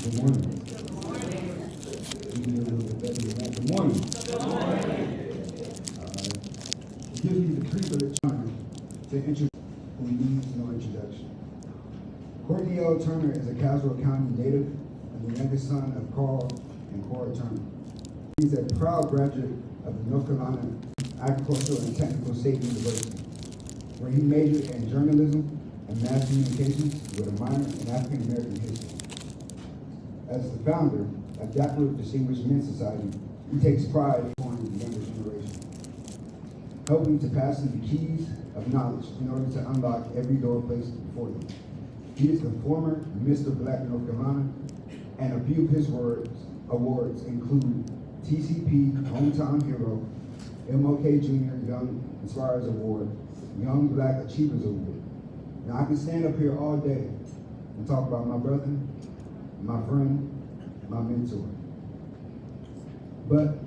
Good morning. Good morning. Even a little bit better than that. Good morning. Good morning. It gives me the privilege to introduce who needs no introduction. Courtney Turner is a Caswell County native and the youngest son of Carl and Cora Turner. He's a proud graduate of the North Carolina Agricultural and Technical State University, where he majored in journalism and mass communications with a minor in African American history. As the founder of that group Distinguished Men's Society, he takes pride in forming the younger generation, helping to pass them the keys of knowledge in order to unlock every door placed before them. He is the former Mr. Black North Carolina, and a few of his awards include TCP Hometown Hero, MLK Jr. Young Inspirers Award, Young Black Achievers Award. Now I can stand up here all day and talk about my brother, my friend, my mentor. But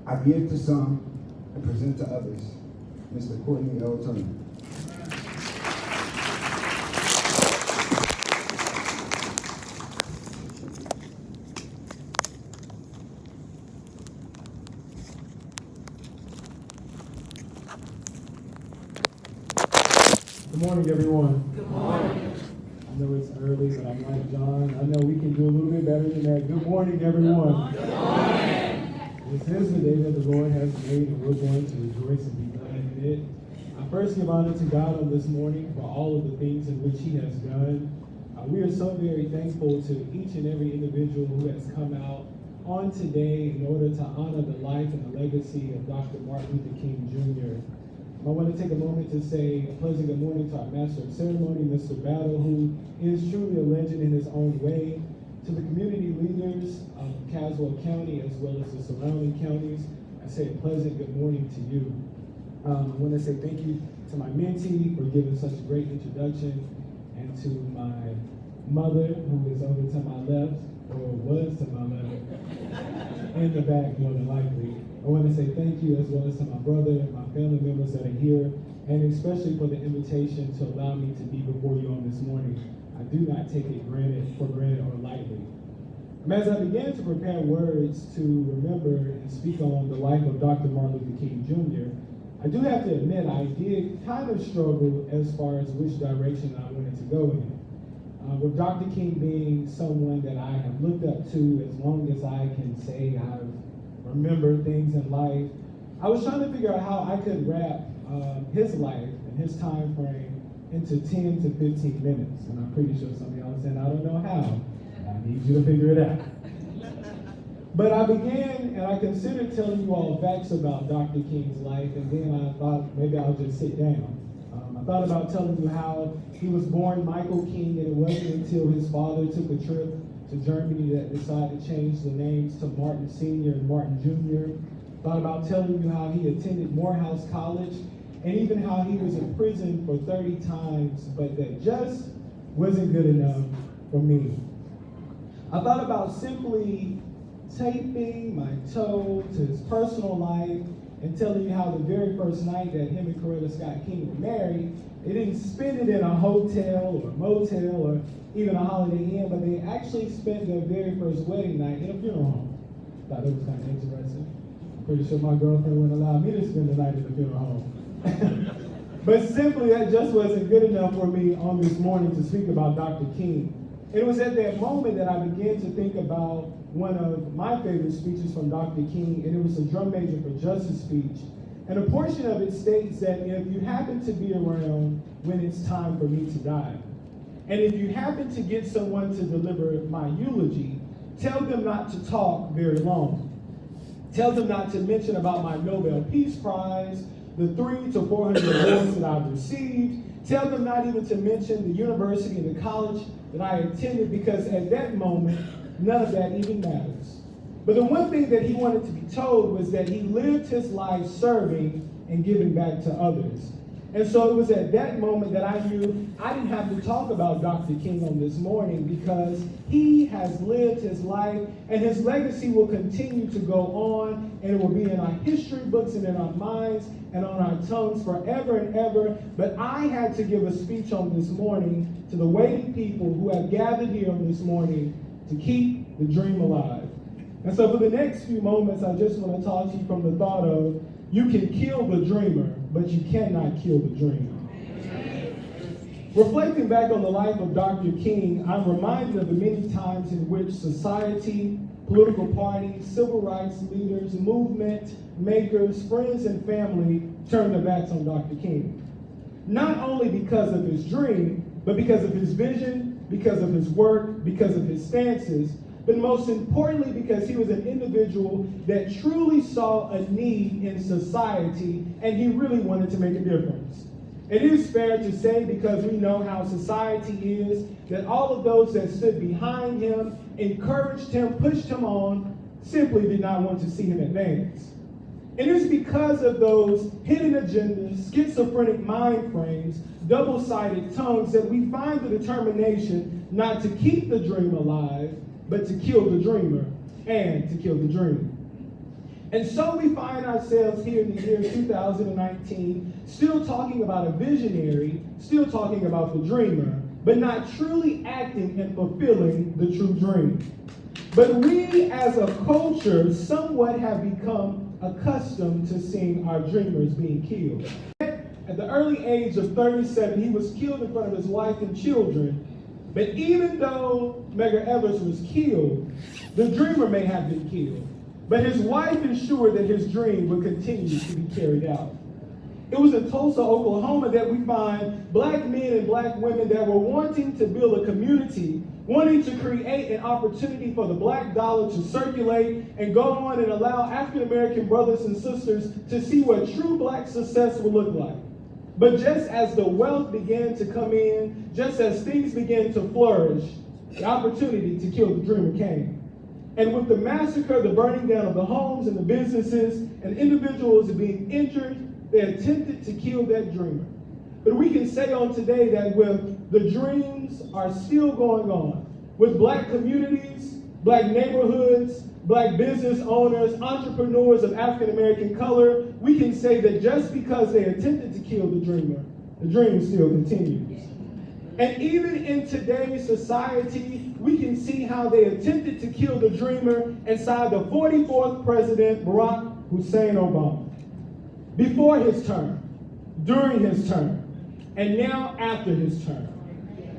I give to some and present to others, Mr. Courtney Turner. Good morning, everyone. Good morning. I know it's early, but I'm like John. I know we can do a little bit better than that. Good morning, everyone. Good morning. This is the day that the Lord has made, and we're going to rejoice and be glad in it. I first give honor to God on this morning for all of the things in which He has done. We are so very thankful to each and every individual who has come out on today in order to honor the life and the legacy of Dr. Martin Luther King Jr. I want to take a moment to say a pleasant good morning to our Master of Ceremony, Mr. Battle, who is truly a legend in his own way. To the community leaders of Caswell County as well as the surrounding counties, I say a pleasant good morning to you. I want to say thank you to my mentee for giving such a great introduction, and to my mother, who is over to my left, or was to my left, in the back more than likely. I want to say thank you as well as to my brother and my family members that are here, and especially for the invitation to allow me to be before you on this morning. I do not take it for granted or lightly. As I began to prepare words to remember and speak on the life of Dr. Martin Luther King Jr., I do have to admit I did kind of struggle as far as which direction I wanted to go in. With Dr. King being someone that I have looked up to as long as I can say I've remembered things in life, I was trying to figure out how I could wrap his life and his time frame into 10 to 15 minutes. And I'm pretty sure some of y'all are saying, I don't know how. I need you to figure it out. But I began and I considered telling you all facts about Dr. King's life, and then I thought maybe I'll just sit down. I thought about telling you how he was born Michael King, and it wasn't until his father took a trip to Germany that decided to change the names to Martin Sr. and Martin Jr. Thought about telling you how he attended Morehouse College, and even how he was in prison for 30 times, but that just wasn't good enough for me. I thought about simply taping my toe to his personal life and telling you how the very first night that him and Coretta Scott King were married, they didn't spend it in a hotel or a motel or even a Holiday Inn, but they actually spent their very first wedding night in a funeral home. Thought it was kind of interesting. I'm pretty sure my girlfriend wouldn't allow me to spend the night in the funeral home. But simply, that just wasn't good enough for me on this morning to speak about Dr. King. It was at that moment that I began to think about one of my favorite speeches from Dr. King, and it was a Drum Major for Justice speech. And a portion of it states that if you happen to be around when it's time for me to die, and if you happen to get someone to deliver my eulogy, tell them not to talk very long. Tell them not to mention about my Nobel Peace Prize, the 300 to 400 awards that I've received. Tell them not even to mention the university and the college that I attended, because at that moment, none of that even matters. But the one thing that he wanted to be told was that he lived his life serving and giving back to others. And so it was at that moment that I knew I didn't have to talk about Dr. King on this morning, because he has lived his life and his legacy will continue to go on, and it will be in our history books and in our minds and on our tongues forever and ever. But I had to give a speech on this morning to the waiting people who have gathered here on this morning to keep the dream alive. And so for the next few moments, I just want to talk to you from the thought of, you can kill the dreamer, but you cannot kill the dream. Reflecting back on the life of Dr. King, I'm reminded of the many times in which society, political parties, civil rights leaders, movement makers, friends, and family turned their backs on Dr. King. Not only because of his dream, but because of his vision, because of his work, because of his stances, but most importantly because he was an individual that truly saw a need in society and he really wanted to make a difference. It is fair to say, because we know how society is, that all of those that stood behind him, encouraged him, pushed him on, simply did not want to see him advance. It is because of those hidden agendas, schizophrenic mind frames, double-sided tongues that we find the determination not to keep the dream alive, but to kill the dreamer and to kill the dream. And so we find ourselves here in the year 2019, still talking about a visionary, still talking about the dreamer, but not truly acting and fulfilling the true dream. But we as a culture somewhat have become accustomed to seeing our dreamers being killed. At the early age of 37, he was killed in front of his wife and children. But even though Medgar Evers was killed, the dreamer may have been killed. But his wife ensured that his dream would continue to be carried out. It was in Tulsa, Oklahoma that we find black men and black women that were wanting to build a community, wanting to create an opportunity for the black dollar to circulate and go on and allow African American brothers and sisters to see what true black success would look like. But just as the wealth began to come in, just as things began to flourish, the opportunity to kill the dreamer came. And with the massacre, the burning down of the homes and the businesses, and individuals being injured, they attempted to kill that dreamer. But we can say on today that with the dreams are still going on, with black communities, black neighborhoods, black business owners, entrepreneurs of African American color, we can say that just because they attempted to kill the dream still continues. And even in today's society, we can see how they attempted to kill the dreamer inside the 44th president, Barack Hussein Obama. Before his term, during his term, and now after his term.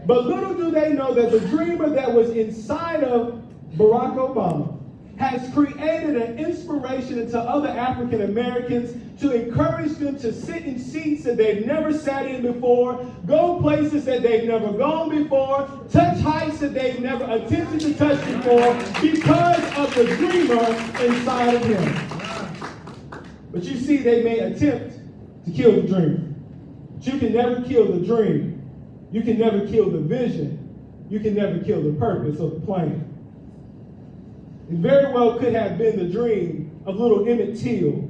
But little do they know that the dreamer that was inside of Barack Obama has created an inspiration into other African Americans to encourage them to sit in seats that they've never sat in before, go places that they've never gone before, touch heights that they've never attempted to touch before because of the dreamer inside of him. But you see, they may attempt to kill the dreamer. But you can never kill the dream. You can never kill the vision. You can never kill the purpose of the plan. It very well could have been the dream of little Emmett Till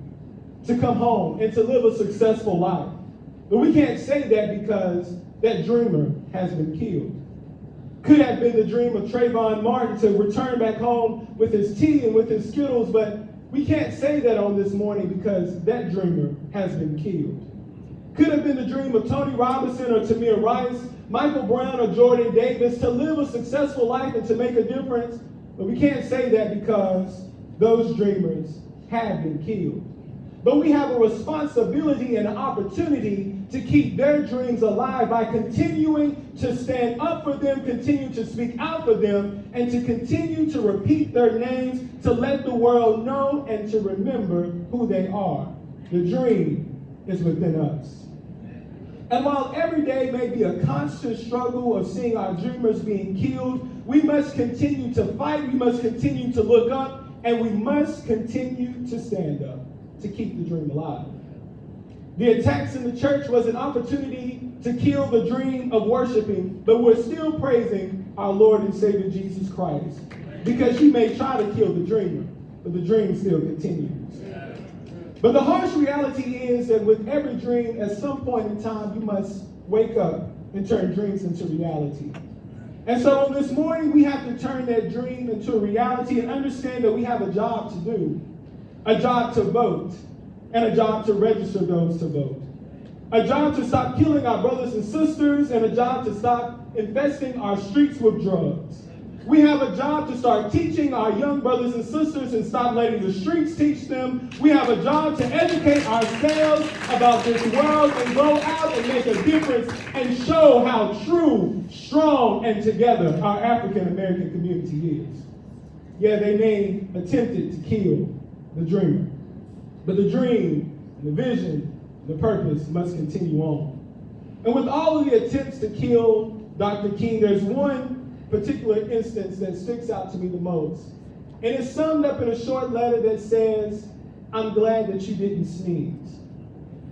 to come home and to live a successful life. But we can't say that because that dreamer has been killed. Could have been the dream of Trayvon Martin to return back home with his tea and with his Skittles, but we can't say that on this morning because that dreamer has been killed. Could have been the dream of Tony Robinson or Tamir Rice, Michael Brown or Jordan Davis to live a successful life and to make a difference. But we can't say that because those dreamers have been killed. But we have a responsibility and an opportunity to keep their dreams alive by continuing to stand up for them, continue to speak out for them, and to continue to repeat their names, to let the world know and to remember who they are. The dream is within us. And while every day may be a constant struggle of seeing our dreamers being killed, we must continue to fight, we must continue to look up, and we must continue to stand up to keep the dream alive. The attacks in the church was an opportunity to kill the dream of worshiping, but we're still praising our Lord and Savior Jesus Christ. Because you may try to kill the dreamer, but the dream still continues. But the harsh reality is that with every dream, at some point in time, you must wake up and turn dreams into reality. And so this morning, we have to turn that dream into a reality and understand that we have a job to do, a job to vote, and a job to register those to vote. A job to stop killing our brothers and sisters, and a job to stop infesting our streets with drugs. We have a job to start teaching our young brothers and sisters and stop letting the streets teach them. We have a job to educate ourselves about this world and go out and make a difference and show how true, strong, and together our African American community is. Yeah, they may attempted to kill the dreamer, but the dream, the vision, the purpose must continue on. And with all of the attempts to kill Dr. King, there's one particular instance that sticks out to me the most. And it's summed up in a short letter that says, "I'm glad that you didn't sneeze."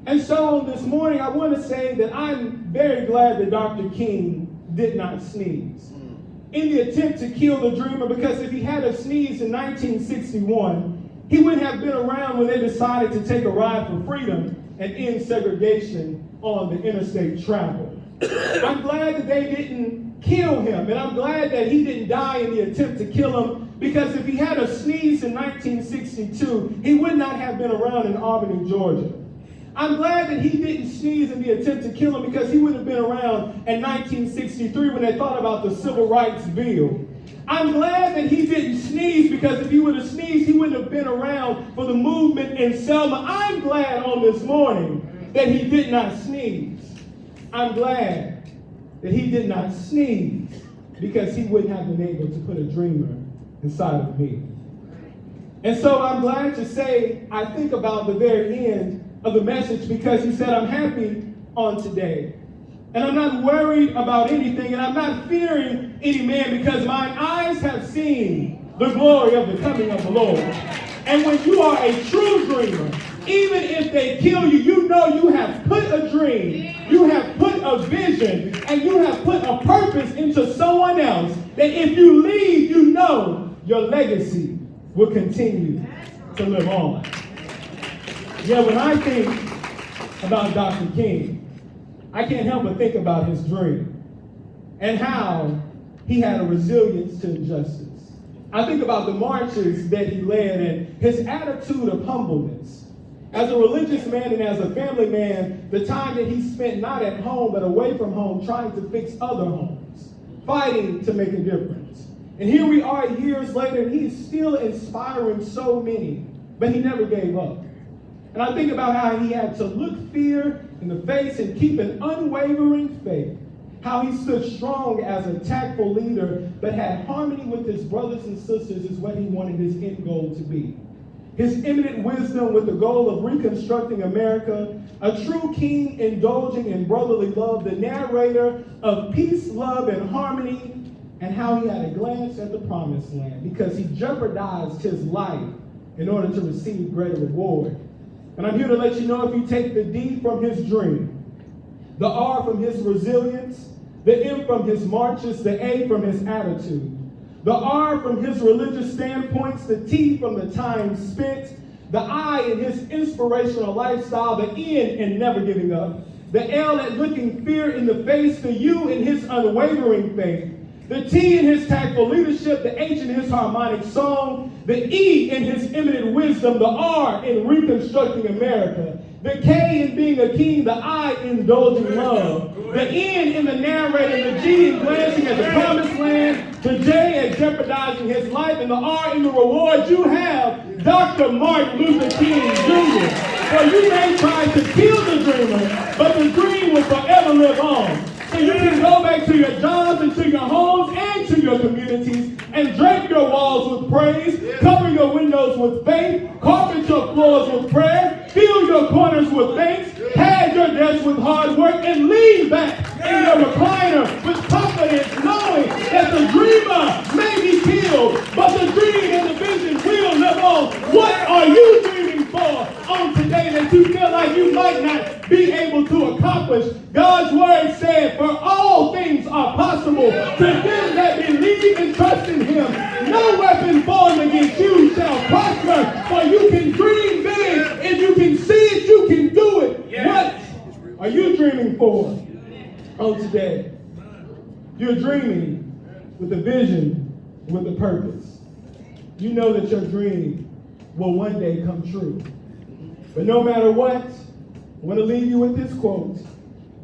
And so this morning, I want to say that I'm very glad that Dr. King did not sneeze in the attempt to kill the dreamer, because if he had a sneezed in 1961, he wouldn't have been around when they decided to take a ride for freedom and end segregation on the interstate travel. I'm glad that they didn't kill him, and I'm glad that he didn't die in the attempt to kill him, because if he had a sneeze in 1962, he would not have been around in Albany, Georgia. I'm glad that he didn't sneeze in the attempt to kill him, because he wouldn't have been around in 1963 when they thought about the Civil Rights Bill. I'm glad that he didn't sneeze, because if he would have sneezed, he wouldn't have been around for the movement in Selma. I'm glad on this morning that he did not sneeze. I'm glad that he did not sneeze, because he wouldn't have been able to put a dreamer inside of me. And so I'm glad to say, I think about the very end of the message, because he said, "I'm happy on today. And I'm not worried about anything, and I'm not fearing any man, because mine eyes have seen the glory of the coming of the Lord." And when you are a true dreamer, even if they kill you, you know you have put a dream, you have put a vision, and you have put a purpose into someone else, that if you leave, you know your legacy will continue to live on. Yeah, when I think about Dr. King, I can't help but think about his dream and how he had a resilience to injustice. I think about the marches that he led and his attitude of humbleness. As a religious man and as a family man, the time that he spent not at home but away from home trying to fix other homes, fighting to make a difference. And here we are years later, and he's still inspiring so many, but he never gave up. And I think about how he had to look fear in the face and keep an unwavering faith. How he stood strong as a tactful leader, but had harmony with his brothers and sisters is what he wanted his end goal to be. His eminent wisdom with the goal of reconstructing America, a true king indulging in brotherly love, the narrator of peace, love, and harmony, and how he had a glance at the promised land because he jeopardized his life in order to receive greater reward. And I'm here to let you know, if you take the D from his dream, the R from his resilience, the M from his marches, the A from his attitude, the R from his religious standpoints, the T from the time spent, the I in his inspirational lifestyle, the N in never giving up, the L at looking fear in the face, the U in his unwavering faith, the T in his tactful leadership, the H in his harmonic song, the E in his eminent wisdom, the R in reconstructing America, the K in being a king, the I in indulging love, the N in the narrator, the G in glancing at the promised land, the J at jeopardizing his life, and the R in the reward. You have Dr. Martin Luther King Jr. For you may try to kill the dreamer, but the dream will forever live on. So you can go back to your jobs and to your homes and to your communities and drape your walls with praise, cover your windows with faith, carpet your floors with prayer, fill your corners with thanks, pad your desk with hard work, and lean back in your recliner with confidence, knowing that the dreamer may be killed, but the dream and the vision will live on. What are you dreaming for on today that you feel like you might not be able to accomplish? God's word said, for all things are possible to them that believe and trust in him. No weapon formed against you shall prosper, for you can dream big. If you can see it, you can do it. What are you dreaming for on today? You're dreaming with a vision, with a purpose. You know that your dream will one day come true. But no matter what, I want to leave you with this quote.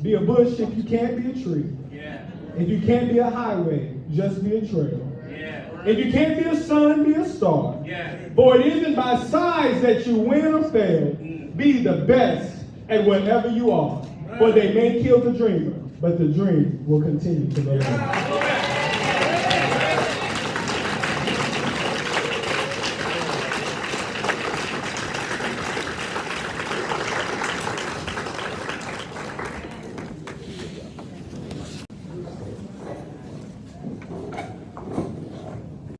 Be a bush if you can't be a tree. Yeah. If you can't be a highway, just be a trail. Yeah. If you can't be a sun, be a star. Yeah. For it isn't by size that you win or fail. Be the best at whatever you are. For they may kill the dreamer, but the dream will continue to live on.